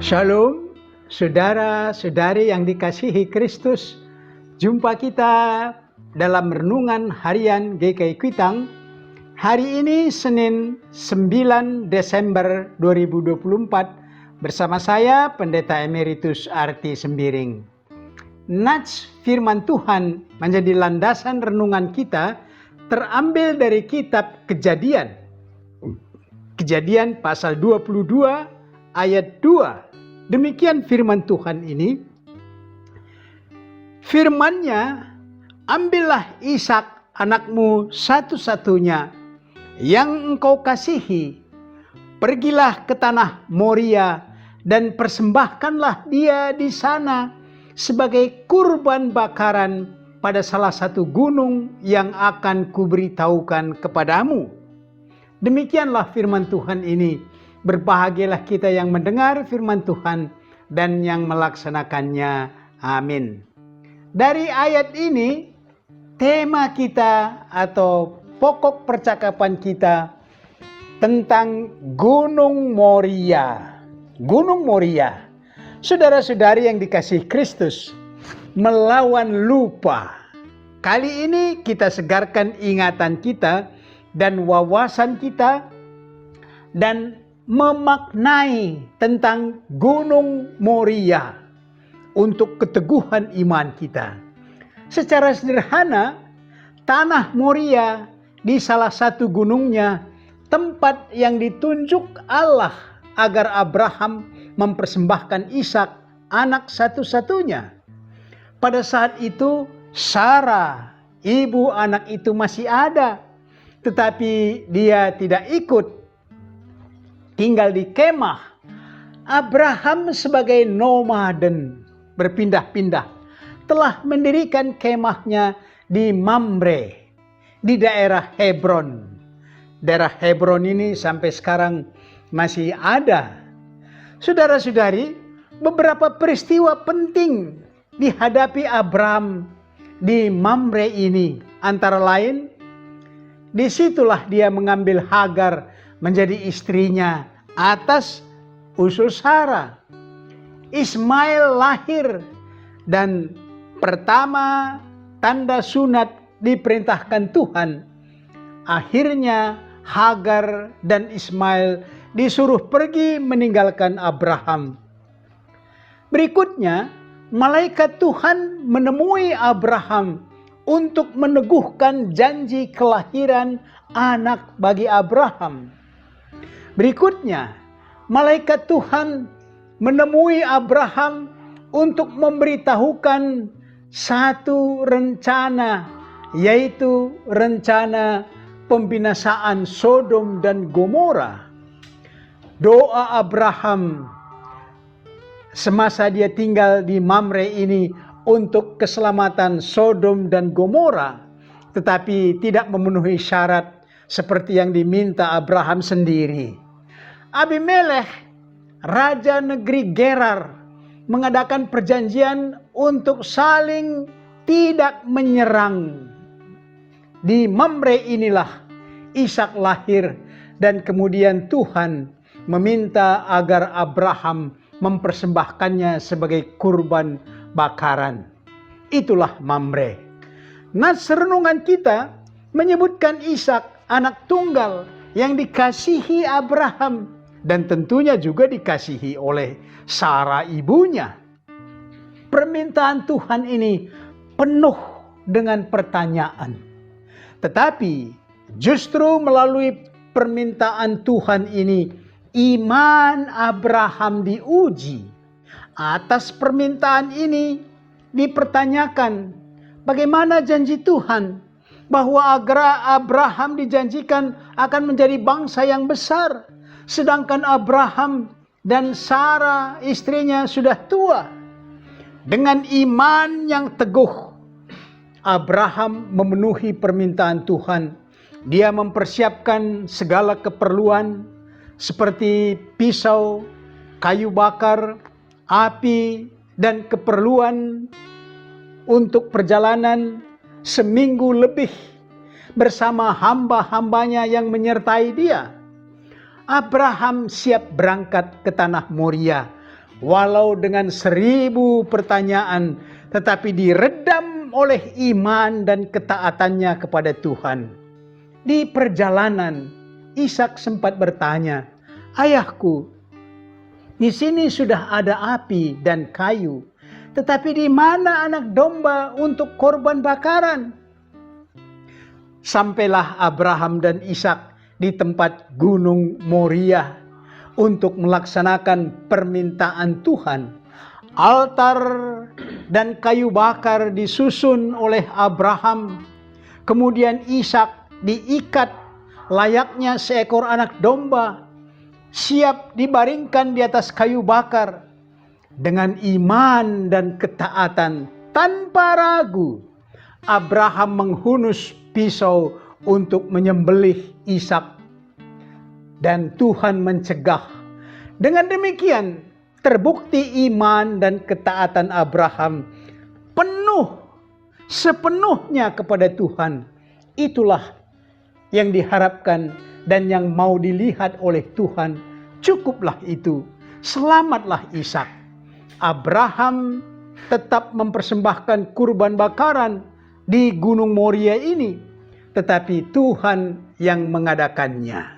Shalom, saudara-saudari yang dikasihi Kristus. Jumpa kita dalam renungan harian GKI Kuitang. Hari ini Senin 9 Desember 2024 bersama saya Pendeta Emeritus Arti Sembiring. Nats firman Tuhan menjadi landasan renungan kita terambil dari kitab Kejadian. Kejadian pasal 22 ayat 2. Demikian firman Tuhan ini. Firman-Nya, ambillah Ishak anakmu satu-satunya yang engkau kasihi. Pergilah ke tanah Moria dan persembahkanlah dia di sana sebagai kurban bakaran pada salah satu gunung yang akan kuberitahukan kepadamu. Demikianlah firman Tuhan ini. Berbahagialah kita yang mendengar firman Tuhan dan yang melaksanakannya. Amin. Dari ayat ini, tema kita atau pokok percakapan kita tentang Gunung Moria. Gunung Moria. Saudara-saudari yang dikasihi Kristus, melawan lupa. Kali ini kita segarkan ingatan kita dan wawasan kita dan memaknai tentang Gunung Moria untuk keteguhan iman kita. Secara sederhana, tanah Moria di salah satu gunungnya tempat yang ditunjuk Allah agar Abraham mempersembahkan Ishak anak satu-satunya. Pada saat itu Sarah, ibu anak itu masih ada, tetapi dia tidak ikut tinggal di kemah. Abraham sebagai nomaden berpindah-pindah telah mendirikan kemahnya di Mamre di daerah Hebron. Daerah Hebron ini sampai sekarang masih ada. Saudara-saudari, beberapa peristiwa penting dihadapi Abraham di Mamre ini. Antara lain, disitulah dia mengambil Hagar menjadi istrinya atas usul Sarah. Ismail lahir dan pertama tanda sunat diperintahkan Tuhan. Akhirnya Hagar dan Ismail disuruh pergi meninggalkan Abraham. Berikutnya, malaikat Tuhan menemui Abraham untuk meneguhkan janji kelahiran anak bagi Abraham. Berikutnya, malaikat Tuhan menemui Abraham untuk memberitahukan satu rencana, yaitu rencana pembinasaan Sodom dan Gomora. Doa Abraham semasa dia tinggal di Mamre ini untuk keselamatan Sodom dan Gomora, tetapi tidak memenuhi syarat seperti yang diminta Abraham sendiri. Abimelekh, raja negeri Gerar, mengadakan perjanjian untuk saling tidak menyerang. Di Mamre inilah Ishak lahir dan kemudian Tuhan meminta agar Abraham mempersembahkannya sebagai kurban bakaran. Itulah Mamre. Nats renungan kita menyebutkan Ishak anak tunggal yang dikasihi Abraham dan tentunya juga dikasihi oleh Sarah ibunya. Permintaan Tuhan ini penuh dengan pertanyaan. Tetapi justru melalui permintaan Tuhan ini iman Abraham diuji. Atas permintaan ini dipertanyakan bagaimana janji Tuhan bahwa Abraham dijanjikan akan menjadi bangsa yang besar, sedangkan Abraham dan Sarah istrinya sudah tua. Dengan iman yang teguh, Abraham memenuhi permintaan Tuhan. Dia mempersiapkan segala keperluan seperti pisau, kayu bakar, api, dan keperluan untuk perjalanan seminggu lebih bersama hamba-hambanya yang menyertai dia. Abraham siap berangkat ke tanah Moria walau dengan 1000 pertanyaan, tetapi diredam oleh iman dan ketaatannya kepada Tuhan. Di perjalanan, Ishak sempat bertanya, "Ayahku, di sini sudah ada api dan kayu, tetapi di mana anak domba untuk korban bakaran?" Sampailah Abraham dan Ishak di tempat Gunung Moria untuk melaksanakan permintaan Tuhan. Altar dan kayu bakar disusun oleh Abraham. Kemudian Ishak diikat layaknya seekor anak domba, siap dibaringkan di atas kayu bakar. Dengan iman dan ketaatan tanpa ragu, Abraham menghunus pisau untuk menyembelih Ishak. Dan Tuhan mencegah. Dengan demikian, terbukti iman dan ketaatan Abraham sepenuhnya kepada Tuhan. Itulah yang diharapkan dan yang mau dilihat oleh Tuhan. Cukuplah itu, selamatlah Ishak. Abraham tetap mempersembahkan kurban bakaran di Gunung Moria ini, tetapi Tuhan yang mengadakannya.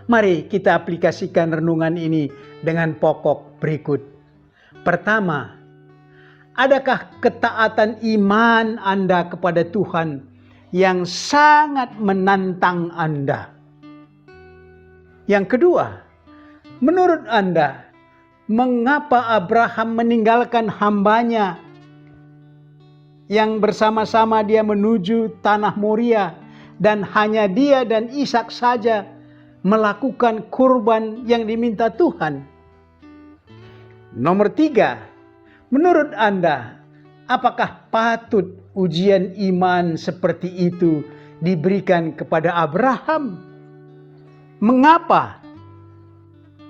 Mari kita aplikasikan renungan ini dengan pokok berikut. Pertama, adakah ketaatan iman Anda kepada Tuhan yang sangat menantang Anda? Yang kedua, menurut Anda, mengapa Abraham meninggalkan hambanya yang bersama-sama dia menuju tanah Moria dan hanya dia dan Ishak saja melakukan kurban yang diminta Tuhan? Nomor 3, menurut Anda, apakah patut ujian iman seperti itu diberikan kepada Abraham? Mengapa?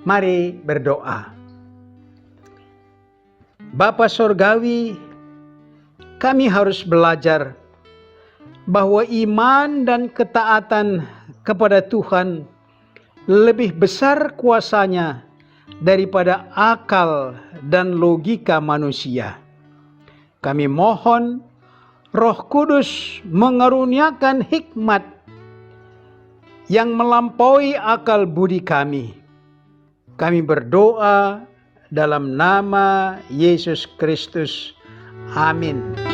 Mari berdoa. Bapa Sorgawi, kami harus belajar bahwa iman dan ketaatan kepada Tuhan lebih besar kuasanya daripada akal dan logika manusia. Kami mohon Roh Kudus mengaruniakan hikmat yang melampaui akal budi kami. Kami berdoa dalam nama Yesus Kristus. Amin.